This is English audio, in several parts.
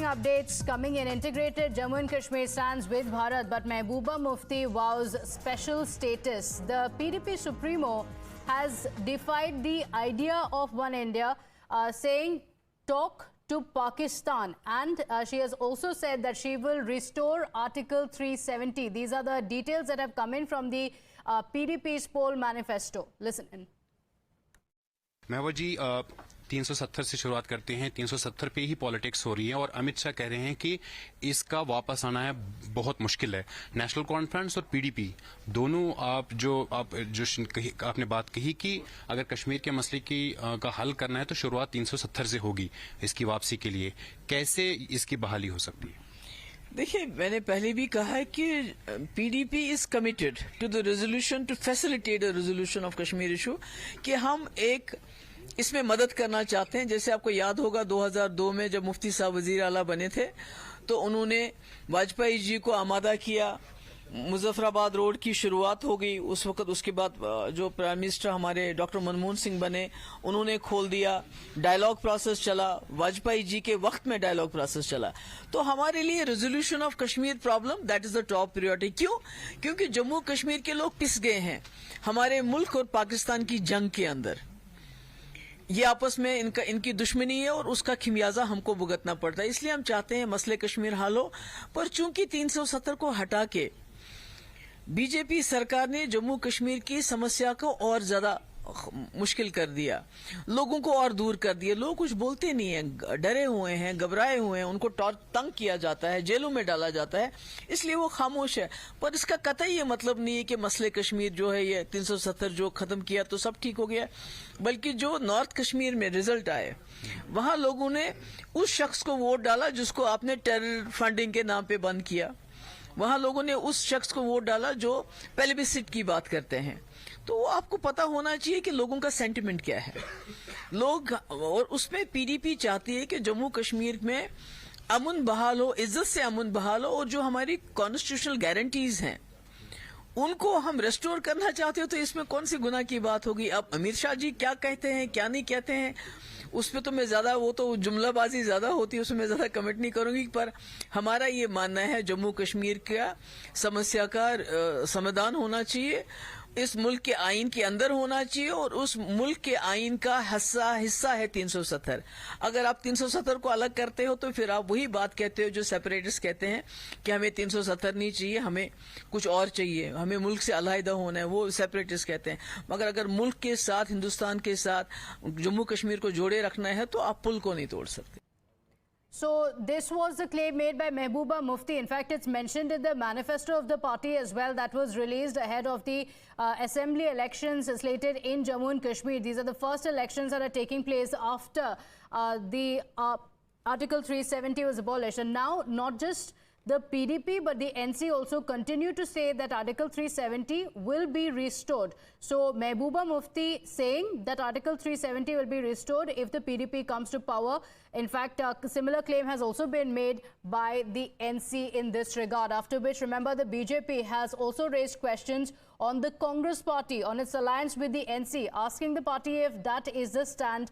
Breaking updates coming in. Integrated Jammu and Kashmir stands with Bharat, but Mehbooba Mufti vows special status. The PDP Supremo has defied the idea of One India, saying talk to Pakistan, and she has also said that she will restore Article 370. These are the details that have come in from the PDP's poll manifesto. Listen in. महबूबा जी 370 से शुरुआत करते हैं. 370 पे ही politics हो रही है और अमित शाह कह रहे हैं कि इसका वापस आना है बहुत मुश्किल है. नेशनल कॉन्फ्रेंस और पीडीपी दोनों आपने बात कही कि अगर कश्मीर के मसले का हल करना है तो शुरुआत 370 से होगी इसकी वापसी के लिए. कैसे इसकी बहाली हो सकती है? देखिए, मैंने पहले भी कहा है कि PDP is committed to the resolution to facilitate the resolution of Kashmir issue, कि हम एक इसमें मदद करना चाहते हैं. जैसे आपको याद होगा 2002 में जब मुफ्ती साहब वजीर आला बने थे तो उन्होंने वाजपेयी जी को आमादा किया, मुजफ्फराबाद रोड की शुरुआत हो गई. उस वक्त उसके बाद जो प्राइम मिनिस्टर हमारे डॉक्टर मनमोहन सिंह बने उन्होंने खोल दिया. डायलॉग प्रोसेस चला, वाजपेयी जी के वक्त में डायलॉग प्रोसेस चला. तो हमारे लिए resolution of Kashmir problem that is the top priority. क्यों? क्योंकि जम्मू कश्मीर के लोग पिस गए हैं हमारे मुल्क और पाकिस्तान की जंग के अंदर. ये आपस में इनकी दुश्मनी है और उसका खिमियाजा हमको भुगतना पड़ता है. इसलिए हम चाहते हैं मसले कश्मीर हल हो. पर चूंकि 370 को हटा के बीजेपी सरकार ने जम्मू कश्मीर की समस्या को और ज्यादा मुश्किल कर दिया, लोगों को और दूर कर दिया. लोग कुछ बोलते नहीं हैं, डरे हुए हैं, घबराए हुए हैं, उनको तंग किया जाता है, जेलों में डाला जाता है, इसलिए वो खामोश है. पर इसका कतई ये मतलब नहीं है कि मसले कश्मीर जो है ये 370 जो खत्म किया तो सब ठीक हो गया. बल्कि जो नॉर्थ कश्मीर में रिजल्ट आए वहां लोगों ने उस शख्स को वोट डाला जिसको आपने टेरर फंडिंग के नाम पे बंद किया. वहां लोगों ने उस शख्स को वोट डाला जो प्लेबिसिट की बात करते हैं. तो आपको पता होना चाहिए कि लोगों का सेंटिमेंट क्या है. लोग, और उसमें पीडीपी चाहती है कि जम्मू कश्मीर में अमन बहाल हो, इज्जत से अमन बहाल हो, और जो हमारी कॉन्स्टिट्यूशनल गारंटीज हैं उनको हम रेस्टोर करना चाहते हो. तो इसमें कौन सी गुनाह की बात होगी? अब अमित शाह जी क्या कहते हैं क्या नहीं कहते हैं उस पर तो मैं ज्यादा, वो तो जुमलाबाजी ज्यादा होती है, उसमें मैं ज्यादा कमेंट नहीं करूंगी. पर हमारा ये मानना है जम्मू कश्मीर का समस्या का समाधान होना चाहिए, इस मुल्क के आइन के अंदर होना चाहिए, और उस मुल्क के आइन का हिस्सा है 370. अगर आप 370 को अलग करते हो तो फिर आप वही बात कहते हो जो सेपरेटिस्ट कहते हैं कि हमें 370 नहीं चाहिए, हमें कुछ और चाहिए, हमें मुल्क से अलहदा होना है, वो सेपरेटिस्ट कहते हैं. मगर अगर मुल्क के साथ, हिंदुस्तान के साथ जम्मू कश्मीर को जोड़े रखना है तो आप पुल को नहीं तोड़ सकते. So this was the claim made by Mehbooba Mufti. In fact, it's mentioned in the manifesto of the party as well that was released ahead of the assembly elections slated in Jammu and Kashmir. These are the first elections that are taking place after the Article 370 was abolished. And now not just the PDP but the NC also continue to say that Article 370 will be restored. So Mehbooba Mufti saying that Article 370 will be restored if the PDP comes to power. In fact, a similar claim has also been made by the NC in this regard. After which, remember, the BJP has also raised questions on the Congress party, on its alliance with the NC, asking the party if that is the stand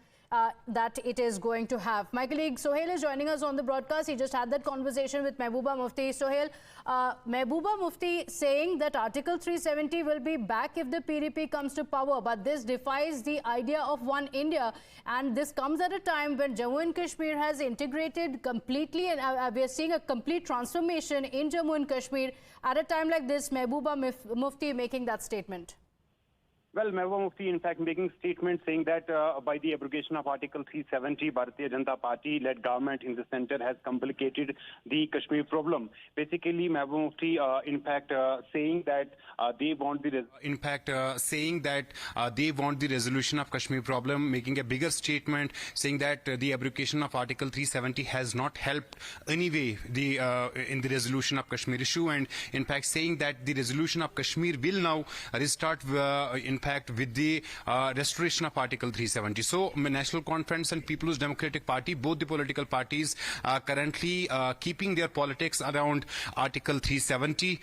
that it is going to have. My colleague Sohail is joining us on the broadcast. He just had that conversation with Mehbooba Mufti. Sohail, Mehbooba Mufti saying that Article 370 will be back if the PDP comes to power, but this defies the idea of One India, and this comes at a time when Jammu and Kashmir has integrated completely, and we are seeing a complete transformation in Jammu and Kashmir. At a time like this, Mehbooba Mufti making that statement. Well, Mehbooba Mufti, in fact, making statements saying that by the abrogation of Article 370, Bharatiya Janata Party-led government in the center has complicated the Kashmir problem. Basically, Mehbooba Mufti, in fact, saying that they want the resolution of Kashmir problem, making a bigger statement, saying that the abrogation of Article 370 has not helped anyway in the resolution of Kashmir issue, and in fact saying that the resolution of Kashmir will now restart in fact, with the restoration of Article 370. So, National Conference and People's Democratic Party, both the political parties, are currently keeping their politics around Article 370.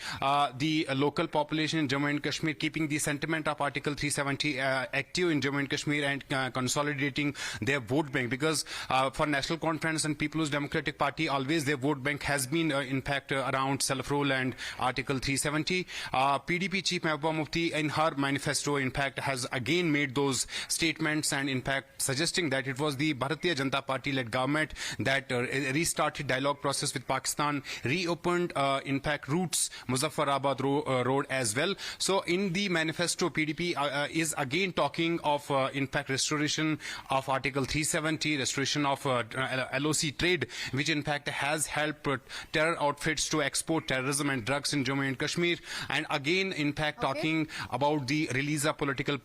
The local population in Jammu and Kashmir keeping the sentiment of Article 370 active in Jammu and Kashmir and consolidating their vote bank, because for National Conference and People's Democratic Party, always their vote bank has been in fact around self-rule and Article 370. PDP Chief Mehbooba Mufti in her manifesto in fact has again made those statements and in fact suggesting that it was the Bharatiya Janata Party led government that restarted dialogue process with Pakistan, reopened in fact routes Muzaffarabad road as well. So in the manifesto, PDP is again talking of in fact restoration of Article 370, restoration of LOC trade, which in fact has helped terror outfits to export terrorism and drugs in Jammu and Kashmir, and again in fact talking about the release of political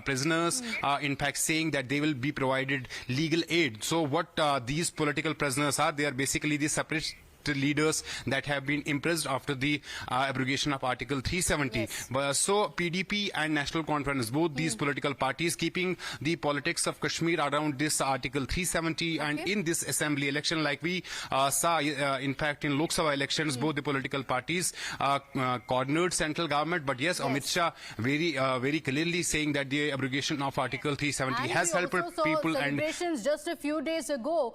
prisoners, in fact saying that they will be provided legal aid. So what these political prisoners are, they are basically the separate leaders that have been imprisoned after the abrogation of Article 370. Yes. So PDP and National Conference, both these political parties keeping the politics of Kashmir around this Article 370, and in this assembly election, like we saw in fact in Lok Sabha elections, both the political parties cornered central government. But yes, Amit Shah very clearly saying that the abrogation of Article 370 and has helped people. And celebrations just a few days ago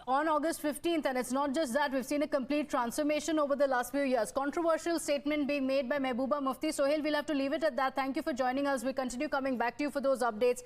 on August 15th, and it's not just that, we've seen a complete transformation over the last few years. Controversial statement being made by Mehbooba Mufti. Sohail, we'll have to leave it at that. Thank you for joining us. We continue coming back to you for those updates.